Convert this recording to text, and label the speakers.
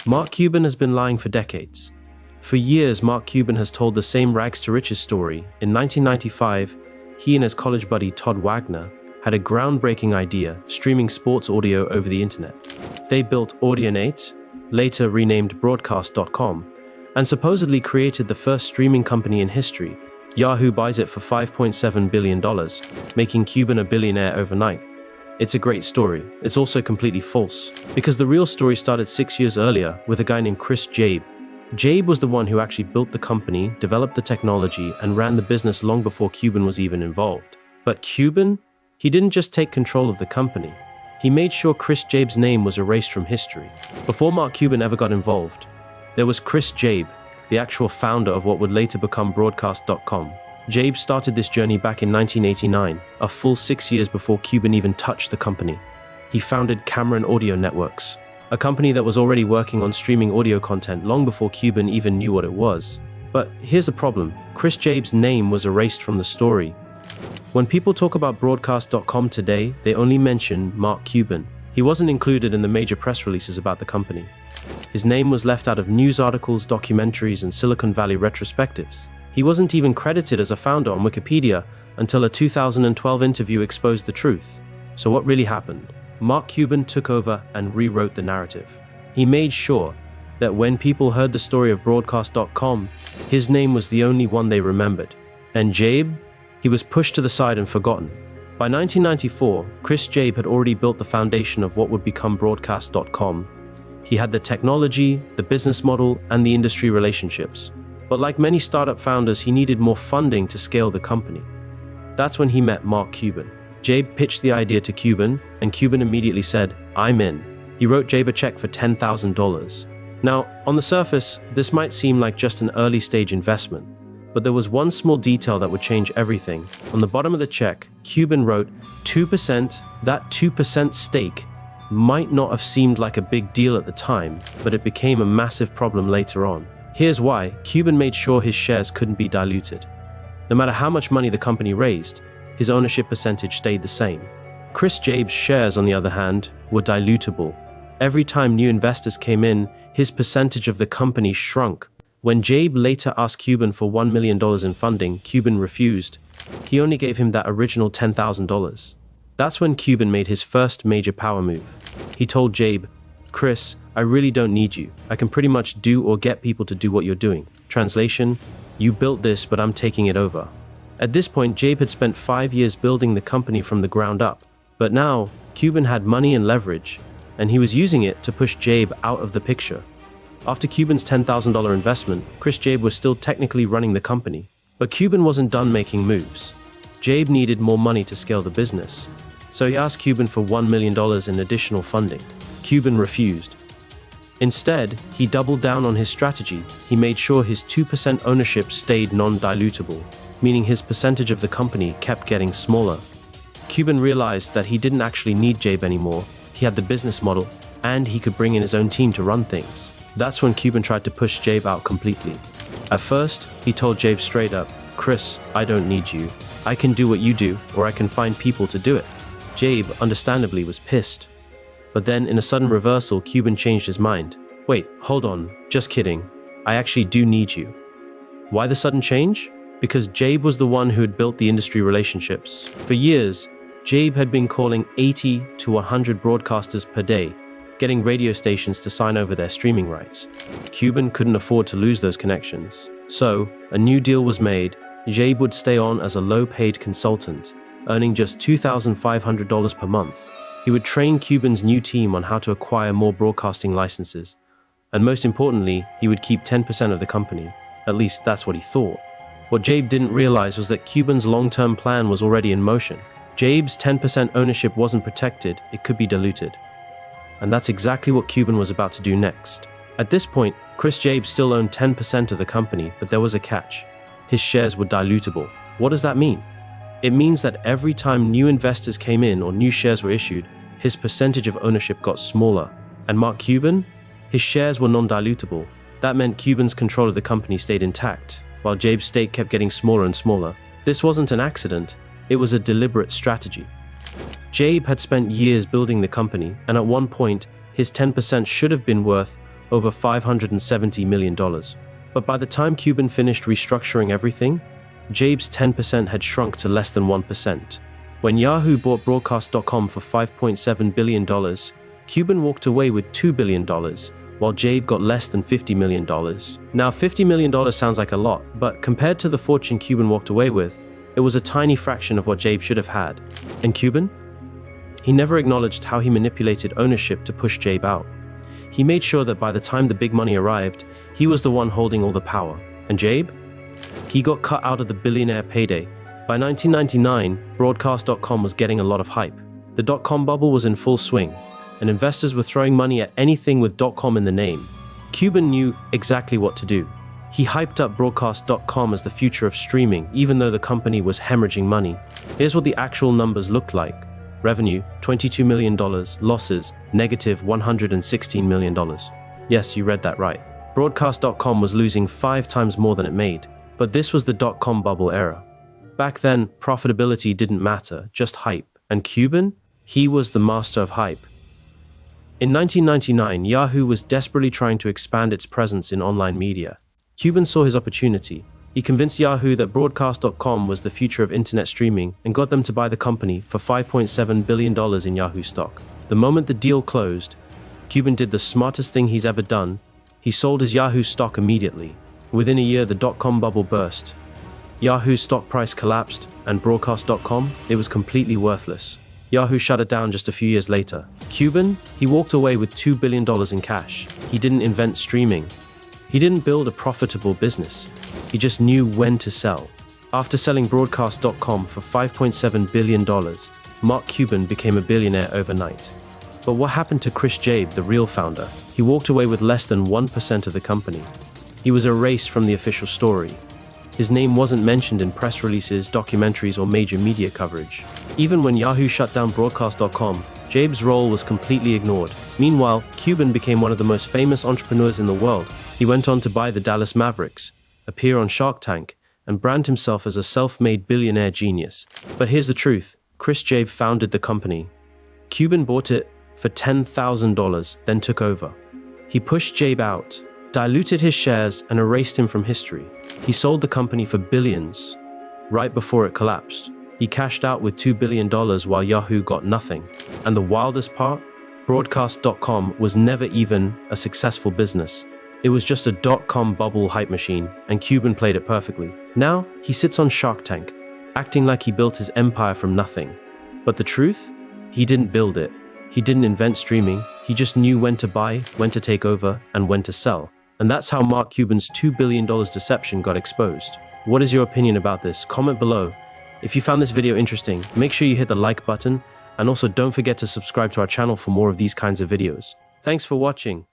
Speaker 1: Mark Cuban has been lying for decades. For years, Mark Cuban has told the same rags to riches story. In 1995, he and his college buddy Todd Wagner had a groundbreaking idea, streaming sports audio over the internet. They built Audionate, later renamed Broadcast.com, and supposedly created the first streaming company in history. Yahoo buys it for $5.7 billion, making Cuban a billionaire overnight. It's a great story. It's also completely false, because the real story started 6 years earlier with a guy named Chris Jaeb. Jaeb was the one who actually built the company, developed the technology, and ran the business long before Cuban was even involved. But Cuban? He didn't just take control of the company. He made sure Chris Jaeb's name was erased from history. Before Mark Cuban ever got involved, there was Chris Jaeb, the actual founder of what would later become Broadcast.com. Jaeb started this journey back in 1989, a full 6 years before Cuban even touched the company. He founded Cameron Audio Networks, a company that was already working on streaming audio content long before Cuban even knew what it was. But here's the problem. Chris Jaeb's name was erased from the story. When people talk about Broadcast.com today, they only mention Mark Cuban. He wasn't included in the major press releases about the company. His name was left out of news articles, documentaries, and Silicon Valley retrospectives. He wasn't even credited as a founder on Wikipedia until a 2012 interview exposed the truth. So what really happened? Mark Cuban took over and rewrote the narrative. He made sure that when people heard the story of Broadcast.com, his name was the only one they remembered. And Jaeb? He was pushed to the side and forgotten. By 1994, Chris Jaeb had already built the foundation of what would become Broadcast.com. He had the technology, the business model, and the industry relationships. But like many startup founders, he needed more funding to scale the company. That's when he met Mark Cuban. Jaeb pitched the idea to Cuban, and Cuban immediately said, "I'm in." He wrote Jaeb a check for $10,000. Now, on the surface, this might seem like just an early-stage investment, but there was one small detail that would change everything. On the bottom of the check, Cuban wrote 2%. That 2% stake might not have seemed like a big deal at the time, but it became a massive problem later on. Here's why. Cuban made sure his shares couldn't be diluted. No matter how much money the company raised, his ownership percentage stayed the same. Chris Jaeb's shares, on the other hand, were dilutable. Every time new investors came in, his percentage of the company shrunk. When Jaeb later asked Cuban for $1 million in funding, Cuban refused. He only gave him that original $10,000. That's when Cuban made his first major power move. He told Jaeb, "Chris, I really don't need you. I can pretty much do or get people to do what you're doing." Translation, "You built this, but I'm taking it over." At this point, Jaeb had spent 5 years building the company from the ground up. But now, Cuban had money and leverage, and he was using it to push Jaeb out of the picture. After Cuban's $10,000 investment, Chris Jaeb was still technically running the company. But Cuban wasn't done making moves. Jaeb needed more money to scale the business, so he asked Cuban for $1 million in additional funding. Cuban refused. Instead, he doubled down on his strategy. He made sure his 2% ownership stayed non-dilutable, meaning his percentage of the company kept getting smaller. Cuban realized that he didn't actually need Jaeb anymore. He had the business model, and he could bring in his own team to run things. That's when Cuban tried to push Jaeb out completely. At first, he told Jaeb straight up, "Chris, I don't need you. I can do what you do, or I can find people to do it." Jaeb, understandably, was pissed. But then, in a sudden reversal, Cuban changed his mind. "Wait, hold on, just kidding. I actually do need you." Why the sudden change? Because Jaeb was the one who had built the industry relationships. For years, Jaeb had been calling 80 to 100 broadcasters per day, getting radio stations to sign over their streaming rights. Cuban couldn't afford to lose those connections. So, a new deal was made. Jaeb would stay on as a low-paid consultant, earning just $2,500 per month. He would train Cuban's new team on how to acquire more broadcasting licenses. And most importantly, he would keep 10% of the company. At least that's what he thought. What Jaeb didn't realize was that Cuban's long-term plan was already in motion. Jaeb's 10% ownership wasn't protected, it could be diluted. And that's exactly what Cuban was about to do next. At this point, Chris Jaeb still owned 10% of the company, but there was a catch. His shares were dilutable. What does that mean? It means that every time new investors came in or new shares were issued, his percentage of ownership got smaller. And Mark Cuban? His shares were non-dilutable. That meant Cuban's control of the company stayed intact, while Jaeb's stake kept getting smaller and smaller. This wasn't an accident, it was a deliberate strategy. Jaeb had spent years building the company, and at one point, his 10% should have been worth over $570 million. But by the time Cuban finished restructuring everything, Jaeb's 10% had shrunk to less than 1%. When Yahoo bought Broadcast.com for $5.7 billion, Cuban walked away with $2 billion, while Jaeb got less than $50 million. Now, $50 million sounds like a lot, but compared to the fortune Cuban walked away with, it was a tiny fraction of what Jaeb should have had. And Cuban? He never acknowledged how he manipulated ownership to push Jaeb out. He made sure that by the time the big money arrived, he was the one holding all the power. And Jaeb? He got cut out of the billionaire payday. By 1999, Broadcast.com was getting a lot of hype. The dot-com bubble was in full swing, and investors were throwing money at anything with .com in the name. Cuban knew exactly what to do. He hyped up Broadcast.com as the future of streaming, even though the company was hemorrhaging money. Here's what the actual numbers looked like. Revenue, $22 million. Losses, negative $116 million. Yes, you read that right. Broadcast.com was losing 5 times more than it made. But this was the .com bubble era. Back then, profitability didn't matter, just hype. And Cuban? He was the master of hype. In 1999, Yahoo was desperately trying to expand its presence in online media. Cuban saw his opportunity. He convinced Yahoo that Broadcast.com was the future of internet streaming and got them to buy the company for $5.7 billion in Yahoo stock. The moment the deal closed, Cuban did the smartest thing he's ever done. He sold his Yahoo stock immediately. Within a year, the .com bubble burst. Yahoo's stock price collapsed, and Broadcast.com, it was completely worthless. Yahoo shut it down just a few years later. Cuban, he walked away with $2 billion in cash. He didn't invent streaming. He didn't build a profitable business. He just knew when to sell. After selling Broadcast.com for $5.7 billion, Mark Cuban became a billionaire overnight. But what happened to Chris Jaeb, the real founder? He walked away with less than 1% of the company. He was erased from the official story. His name wasn't mentioned in press releases, documentaries, or major media coverage. Even when Yahoo shut down Broadcast.com, Jaeb's role was completely ignored. Meanwhile, Cuban became one of the most famous entrepreneurs in the world. He went on to buy the Dallas Mavericks, appear on Shark Tank, and brand himself as a self-made billionaire genius. But here's the truth. Chris Jaeb founded the company. Cuban bought it for $10,000, then took over. He pushed Jaeb out, diluted his shares, and erased him from history. He sold the company for billions, right before it collapsed. He cashed out with $2 billion while Yahoo got nothing. And the wildest part? Broadcast.com was never even a successful business. It was just a .com bubble hype machine, and Cuban played it perfectly. Now, he sits on Shark Tank, acting like he built his empire from nothing. But the truth? He didn't build it. He didn't invent streaming. He just knew when to buy, when to take over, and when to sell. And that's how Mark Cuban's $2 billion deception got exposed. What is your opinion about this? Comment below. If you found this video interesting, make sure you hit the like button, and also don't forget to subscribe to our channel for more of these kinds of videos. Thanks for watching.